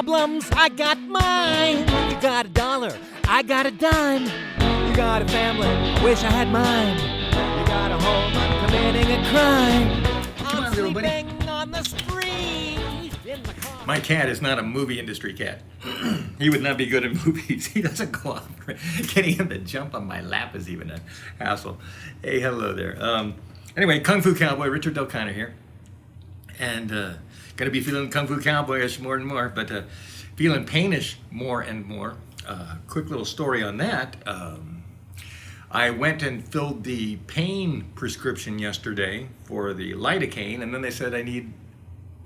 problems, I got mine. You got $1, I got a dime. You got a family, wish I had mine. You got a home, I'm committing a crime. Come on, little buddy. Sleeping on the street in the car. My cat is not a movie industry cat. He would not be good at movies. He doesn't go off. Getting him to jump on my lap is even a hassle. Hey, hello there. Anyway, Kung Fu Cowboy, Richard Del Conner here. And going to be feeling Kung Fu Cowboyish more and more, but feeling painish more and more. Quick little story on that. I went and filled the pain prescription yesterday for the lidocaine, and then they said I need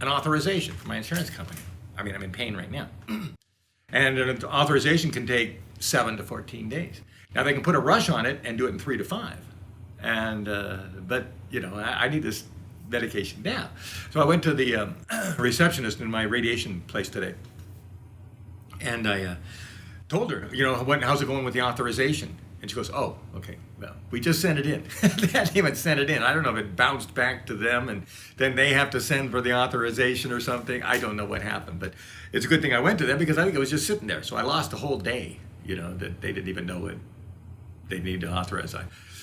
an authorization from my insurance company. I mean, I'm in pain right now. And an authorization can take 7 to 14 days. Now, they can put a rush on it and do it in 3 to 5. And, but, you know, I need this medication now. So I went to the receptionist in my radiation place today. And I told her, you know, how's it going with the authorization? And she goes, oh, okay, well, we just sent it in. They hadn't even sent it in. I don't know if it bounced back to them and then they have to send for the authorization or something. I don't know what happened, but it's a good thing I went to them because I think it was just sitting there. So I lost a whole day, you know, that they didn't even know what they needed to authorize.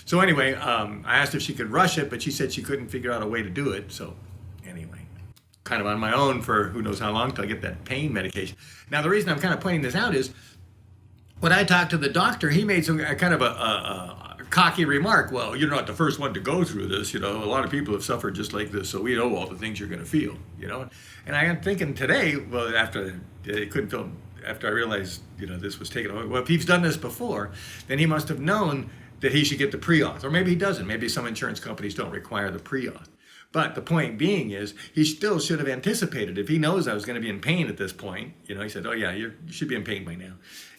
So anyway, I asked if she could rush it, but she said she couldn't figure out a way to do it. So anyway, kind of on my own for who knows how long till I get that pain medication. Now, the reason I'm kind of pointing this out is when I talked to the doctor, he made some kind of a cocky remark. Well, you're not the first one to go through this. You know, a lot of people have suffered just like this, so we know all the things you're going to feel. You know, and I am thinking today, well, after I couldn't feel, after I realized, you know, this was taken away. Well, if he's done this before, then he must have known that he should get the pre-auth, or maybe he doesn't. Maybe some insurance companies don't require the pre-auth. But the point being is, he still should have anticipated. If he knows I was going to be in pain at this point, you know, he said, oh yeah, you should be in pain by now.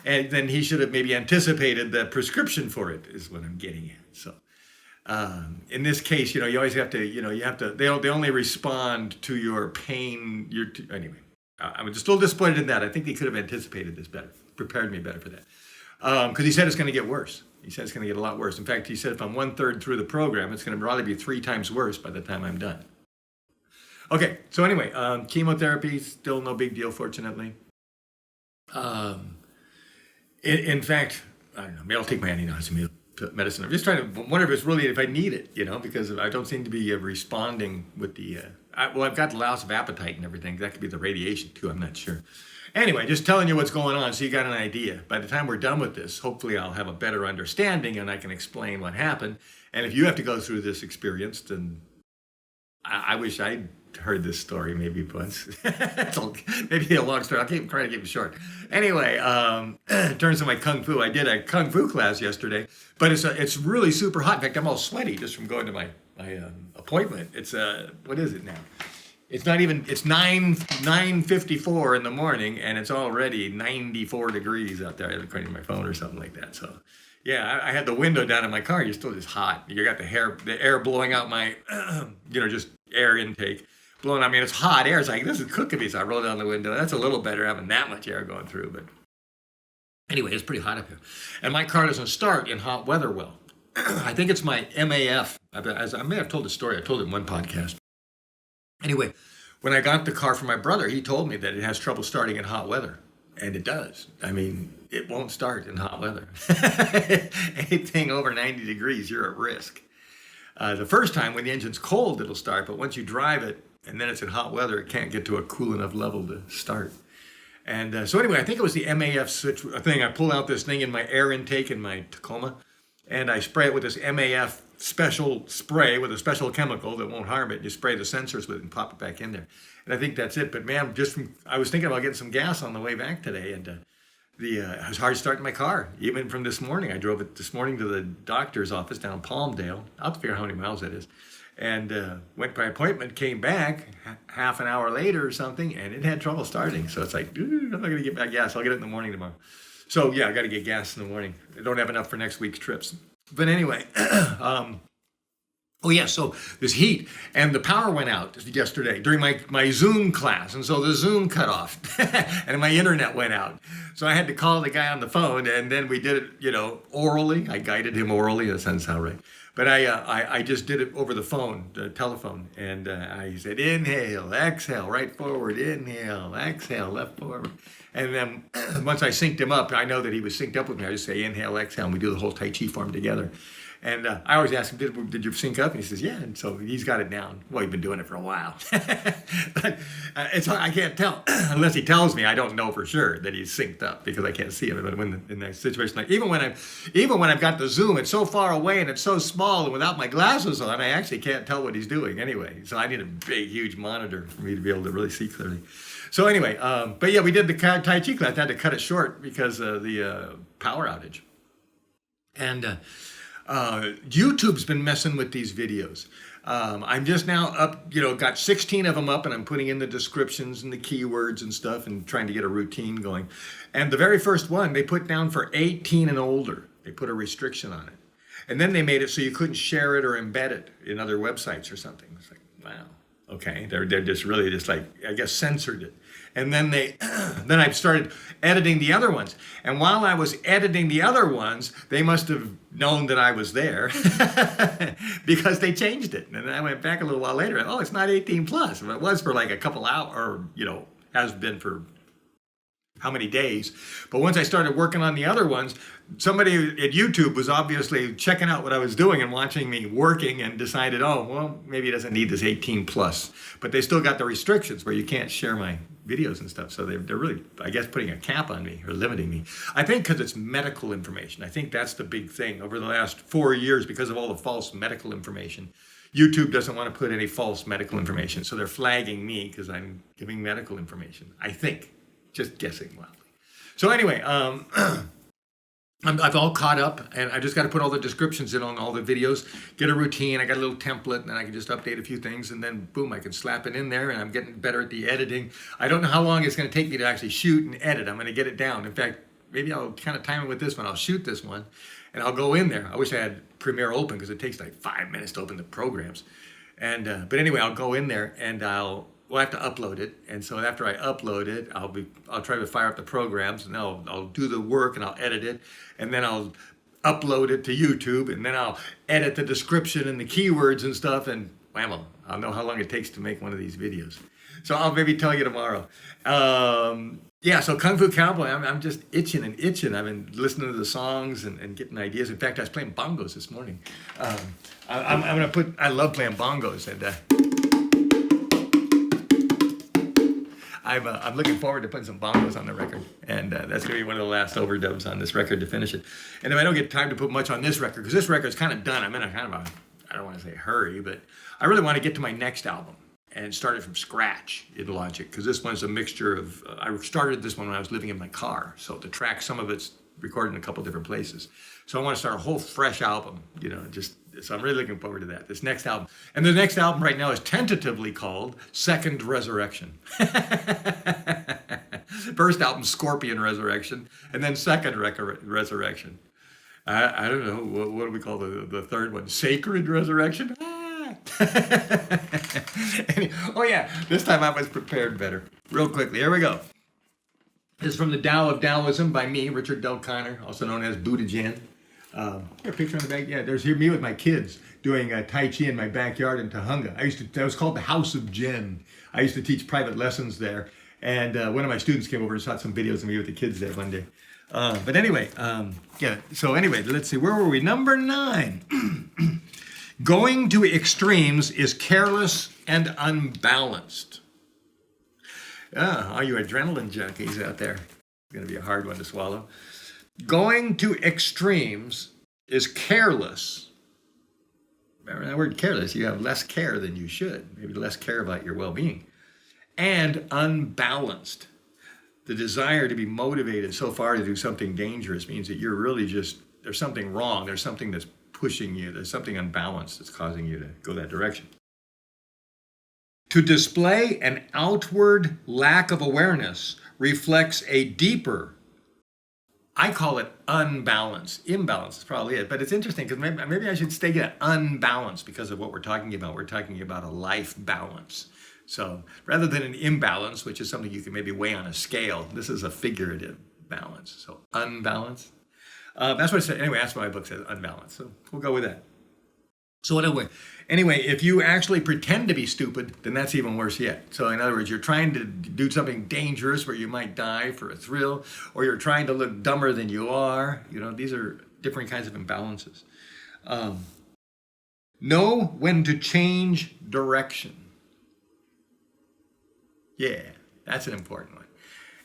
And then he should have maybe anticipated the prescription for it, is what I'm getting at. So in this case, you know, you always have to, you know, they only respond to your pain. Anyway, I'm still disappointed in that. I think they could have anticipated this better, prepared me better for that. Because he said it's going to get worse. He said it's going to get a lot worse. In fact, he said if I'm 1/3 through the program, it's going to probably be 3 times worse by the time I'm done. Okay, so anyway, chemotherapy, still no big deal, fortunately. In fact, I don't know, maybe I'll take my antihistamine medicine. I'm just trying to wonder if I need it, you know, because I don't seem to be responding with the, I've got the loss of appetite and everything. That could be the radiation too, I'm not sure. Anyway, just telling you what's going on so you got an idea. By the time we're done with this, hopefully I'll have a better understanding and I can explain what happened. And if you have to go through this experience, then I wish I'd heard this story maybe once. Maybe a long story. I'll try to keep it short. Anyway, in terms of my Kung Fu, I did a Kung Fu class yesterday, but it's really super hot. In fact, I'm all sweaty just from going to my appointment. It's, what is it now? It's not even, it's 9:54 in the morning and it's already 94 degrees out there, according to my phone or something like that. So yeah, I had the window down in my car. You're still just hot. You got the air blowing out my, you know, just air intake blowing. I mean, it's hot air. It's like, this is cooking me. So I rolled down the window. That's a little better having that much air going through. But anyway, it's pretty hot up here. And my car doesn't start in hot weather well. I think it's my MAF. As I may have told the story. I told it in one podcast. Anyway, when I got the car from my brother, he told me that it has trouble starting in hot weather. And it does. I mean, it won't start in hot weather. Anything over 90 degrees, you're at risk. The first time when the engine's cold, it'll start. But once you drive it and then it's in hot weather, it can't get to a cool enough level to start. And so anyway, I think it was the MAF switch thing. I pull out this thing in my air intake in my Tacoma, and I spray it with this MAF special spray with a special chemical that won't harm it. You spray the sensors with it and pop it back in there. And I think that's it. But man, I was thinking about getting some gas on the way back today, and it was hard starting my car. Even from this morning, I drove it this morning to the doctor's office down in Palmdale. I'll have to figure out how many miles that is. And went by appointment, came back half an hour later or something, and it had trouble starting. So it's like, I'm not going to get back gas. I'll get it in the morning tomorrow. So yeah, I got to get gas in the morning. I don't have enough for next week's trips. But anyway, oh yeah, so this heat, and the power went out yesterday during my Zoom class, and so the Zoom cut off, and my internet went out. So I had to call the guy on the phone, and then we did it, you know, orally. I guided him orally, that doesn't sound right. But I just did it over the phone, the telephone, and I said, inhale, exhale, right forward, inhale, exhale, left forward. And then once I synced him up, I know that he was synced up with me. I just say inhale, exhale, and we do the whole Tai Chi form together. And I always ask him, did you sync up? And he says, yeah. And so he's got it down. Well, he's been doing it for a while. But I can't tell. Unless he tells me, I don't know for sure that he's synced up because I can't see him. But when in that situation, like even when I've got the zoom, it's so far away and it's so small, and without my glasses on, I actually can't tell what he's doing anyway. So I need a big, huge monitor for me to be able to really see clearly. So anyway, but yeah, we did the Tai Chi class. I had to cut it short because of the power outage. And YouTube's been messing with these videos. I'm just now up, got 16 of them up, and I'm putting in the descriptions and the keywords and stuff and trying to get a routine going. And the very first one, they put down for 18 and older. They put a restriction on it. And then they made it so you couldn't share it or embed it in other websites or something. It's like, wow. Okay, they're just really just like, I guess, censored it. And then then I started editing the other ones. And while I was editing the other ones, they must have known that I was there because they changed it. And then I went back a little while later, and it's not 18 plus. It was for like a couple hours, or has been for how many days. But once I started working on the other ones, somebody at YouTube was obviously checking out what I was doing and watching me working and decided, maybe it doesn't need this 18 plus. But they still got the restrictions where you can't share my videos and stuff. So they're really, I guess, putting a cap on me or limiting me. I think because it's medical information. I think that's the big thing. Over the last 4 years, because of all the false medical information, YouTube doesn't want to put any false medical information. So they're flagging me because I'm giving medical information, I think. Just guessing wildly. So anyway, I've all caught up, and I just got to put all the descriptions in on all the videos, get a routine. I got a little template, and then I can just update a few things, and then boom, I can slap it in there, and I'm getting better at the editing. I don't know how long it's going to take me to actually shoot and edit. I'm going to get it down. In fact, maybe I'll kind of time it with this one. I'll shoot this one, and I'll go in there. I wish I had Premiere open because it takes like 5 minutes to open the programs. And but anyway, I'll go in there, and we'll have to upload it, and so after I upload it, I'll try to fire up the programs, and I'll do the work, and I'll edit it, and then I'll upload it to YouTube, and then I'll edit the description and the keywords and stuff, and whammo, I'll know how long it takes to make one of these videos. So I'll maybe tell you tomorrow. So Kung Fu Cowboy, I'm just itching. I've been listening to the songs and getting ideas. In fact, I was playing bongos this morning. I love playing bongos, and I'm looking forward to putting some bongos on the record, and that's going to be one of the last overdubs on this record to finish it. And if I don't get time to put much on this record, because this record's kind of done, I'm in a kind of I don't want to say hurry, but I really want to get to my next album and start it from scratch in Logic, because this one's a mixture of, I started this one when I was living in my car, so the track, some of it's recorded in a couple different places. So I want to start a whole fresh album, so I'm really looking forward to that, this next album. And the next album right now is tentatively called Second Resurrection. First album, Scorpion Resurrection, and then Second Resurrection. I don't know, what do we call the third one? Sacred Resurrection? This time I was prepared better. Real quickly, here we go. This is from the Tao of Taoism by me, Richard Del Conner, also known as Buddha Jen. Here, a picture on the back. Yeah, there's me with my kids doing Tai Chi in my backyard in Tahunga. That was called the House of Jen. I used to teach private lessons there. And one of my students came over and shot some videos of me with the kids there one day. But anyway, let's see, where were we? Number 9. Going to extremes is careless and unbalanced. All you adrenaline junkies out there, it's going to be a hard one to swallow. Going to extremes is careless. Remember that word careless, you have less care than you should, maybe less care about your well-being. And unbalanced. The desire to be motivated so far to do something dangerous means that you're really there's something wrong, there's something that's pushing you, there's something unbalanced that's causing you to go that direction. To display an outward lack of awareness reflects a deeper, I call it unbalance. Imbalance is probably it, but it's interesting because maybe I should stay at unbalance because of what we're talking about. We're talking about a life balance. So rather than an imbalance, which is something you can maybe weigh on a scale, this is a figurative balance. So unbalance. That's what it said. Anyway, that's what my book says, unbalance. So we'll go with that. So anyway, if you actually pretend to be stupid, then that's even worse yet. So in other words, you're trying to do something dangerous where you might die for a thrill, or you're trying to look dumber than you are. These are different kinds of imbalances. Know when to change direction. Yeah, that's an important one.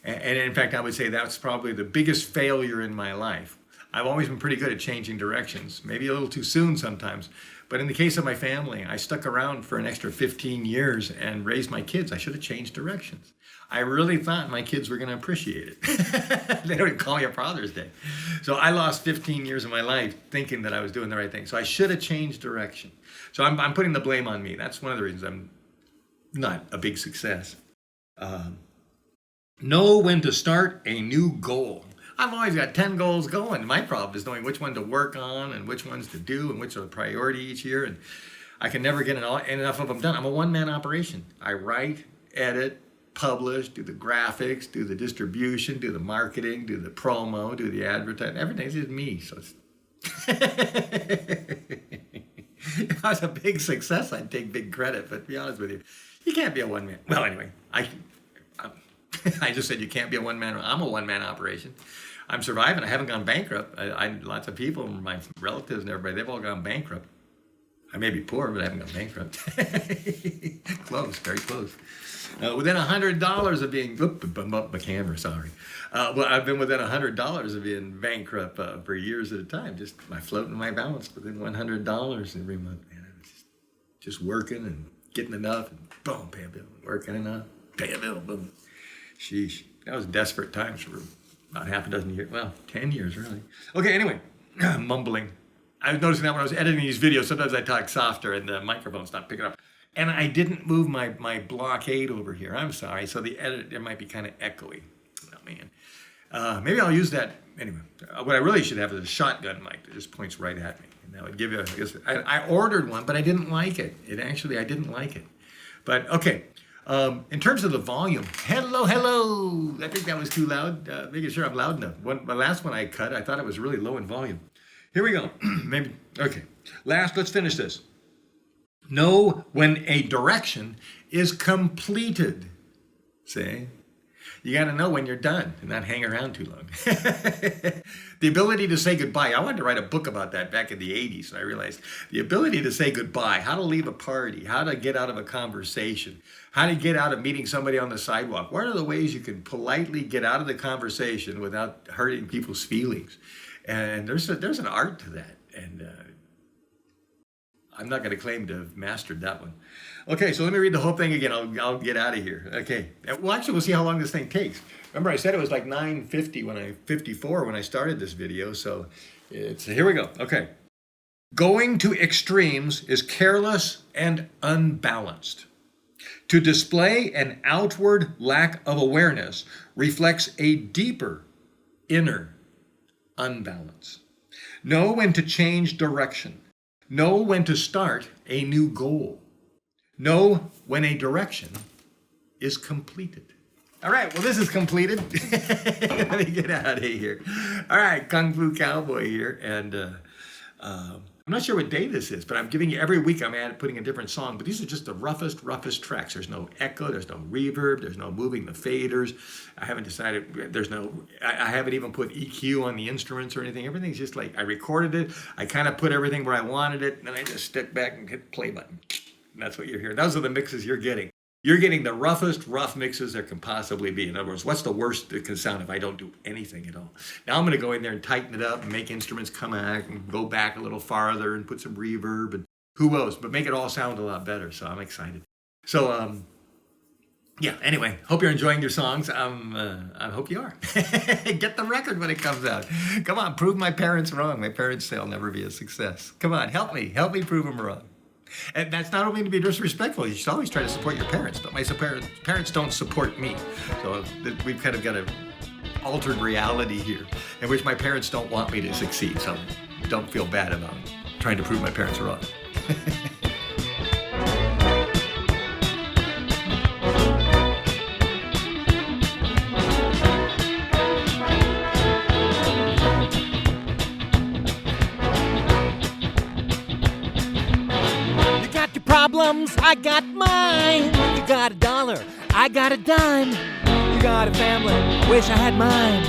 And in fact, I would say that's probably the biggest failure in my life. I've always been pretty good at changing directions, maybe a little too soon sometimes. But in the case of my family, I stuck around for an extra 15 years and raised my kids. I should have changed directions. I really thought my kids were going to appreciate it. They don't even call me on Father's Day. So I lost 15 years of my life thinking that I was doing the right thing. So I should have changed direction. So I'm putting the blame on me. That's one of the reasons I'm not a big success. Know when to start a new goal. I've always got 10 goals going. My problem is knowing which one to work on and which ones to do and which are the priority each year. And I can never get enough of them done. I'm a one-man operation. I write, edit, publish, do the graphics, do the distribution, do the marketing, do the promo, do the advertising. Everything's just me. So it's if I was a big success, I'd take big credit. But to be honest with you, you can't be a one-man. Well, anyway, I just said you can't be a one-man. I'm a one-man operation. I'm surviving. I haven't gone bankrupt. Lots of people, my relatives and everybody, they've all gone bankrupt. I may be poor, but I haven't gone bankrupt. Close, very close. Within $100 of being, bump up my camera, sorry. Well, I've been within $100 of being bankrupt for years at a time. Just my floating my balance within $100 every month. Man, I was just working and getting enough, and boom, pay a bill. Working enough, pay a bill, boom. Sheesh, that was desperate times for about half a dozen years. Well, 10 years, really. Okay, anyway, mumbling. I was noticing that when I was editing these videos, sometimes I talk softer and the microphone stopped picking up. And I didn't move my blockade over here. I'm sorry. So the edit, it might be kind of echoey. Oh, man. Maybe I'll use that. Anyway, what I really should have is a shotgun mic that just points right at me. And that would give you, I guess, I ordered one, but I didn't like it. I didn't like it. But, okay. In terms of the volume, hello. I think that was too loud. Making sure I'm loud enough. The last one I cut, I thought it was really low in volume. Here we go. Maybe, okay. Let's finish this. Know when a direction is completed. See? You got to know when you're done and not hang around too long. The ability to say goodbye. I wanted to write a book about that back in the 80s. And I realized the ability to say goodbye, how to leave a party, how to get out of a conversation, how to get out of meeting somebody on the sidewalk. What are the ways you can politely get out of the conversation without hurting people's feelings? And there's an art to that. And I'm not going to claim to have mastered that one. Okay, so let me read the whole thing again. I'll get out of here. Okay. Well, actually, we'll see how long this thing takes. Remember, I said it was like 9:54 when I started this video. So here we go. Okay. Going to extremes is careless and unbalanced. To display an outward lack of awareness reflects a deeper inner unbalance. Know when to change direction. Know when to start a new goal. Know when a direction is completed. All right, well, this is completed. Let me get out of here. All right, Kung Fu Cowboy here. And I'm not sure what day this is, but I'm giving you every week I'm putting a different song. But these are just the roughest tracks. There's no echo, there's no reverb, there's no moving the faders. I haven't decided, I haven't even put EQ on the instruments or anything. Everything's just like, I recorded it, I kind of put everything where I wanted it, and then I just step back and hit the play button. And that's what you're hearing. Those are the mixes you're getting. You're getting the roughest rough mixes there can possibly be. In other words, what's the worst that can sound if I don't do anything at all? Now I'm going to go in there and tighten it up and make instruments come back and go back a little farther and put some reverb and who knows, but make it all sound a lot better. So I'm excited. So, yeah, anyway, hope you're enjoying your songs. I hope you are. Get the record when it comes out. Come on, prove my parents wrong. My parents say I'll never be a success. Come on, help me prove them wrong. And that's not only to be disrespectful. You should always try to support your parents, but my parents don't support me. So we've kind of got an altered reality here in which my parents don't want me to succeed. So don't feel bad about trying to prove my parents wrong. cause I got mine. You got $1, I got a dime. You got a family, wish I had mine.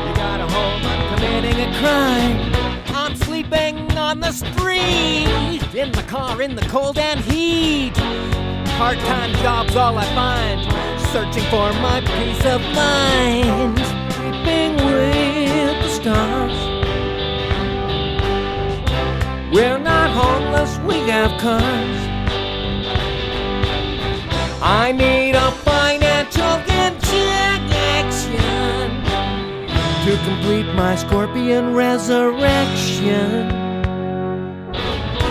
You got a home, I'm committing a crime. I'm sleeping on the street, in my car in the cold and heat. Part-time job's all I find, searching for my peace of mind. Sleeping with the stars. We're not homeless, we have cars. I need a financial injection to complete my scorpion resurrection.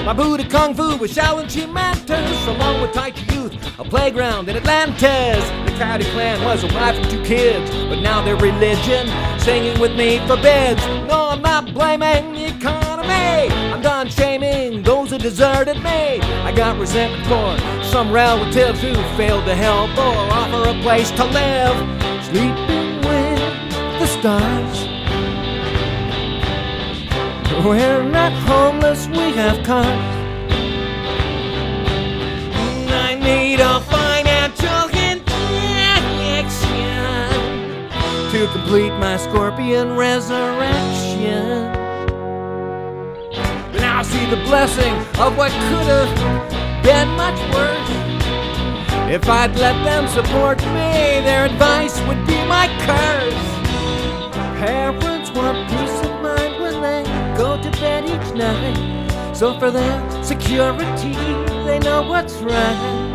My Buddha Kung Fu was Shaolin Chimantas, along with Tai Chi Youth, a playground in Atlantis. The Crowdy Clan was a wife and 2 kids, but now their religion, singing with me, forbids. No, I'm not blaming the economy. I'm done shaming those who deserted me. I got resentment for some relatives who failed to help or offer a place to live. Sleeping with the stars. We're not homeless, we have cars. I need a financial injection to complete my scorpion resurrection. But now I see the blessing of what could have been much worse. If I'd let them support me, their advice would be my curse. Parents want peace of mind when they go to bed each night, so for their security, they know what's right.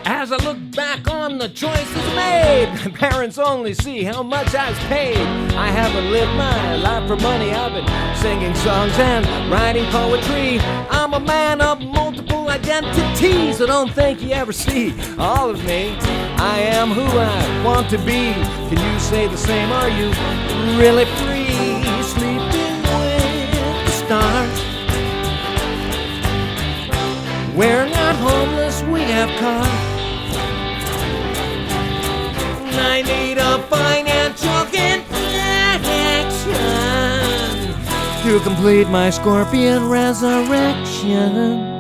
As I look back on the choices made, my parents only see how much I've paid. I haven't lived my life for money. I've been singing songs and writing poetry. I'm a man of multiple identities, so don't think you ever see all of me. I am who I want to be. Can you say the same? Are you really free? Sleeping with the stars. We're not homeless, we have cars. I need a financial injection to complete my scorpion resurrection.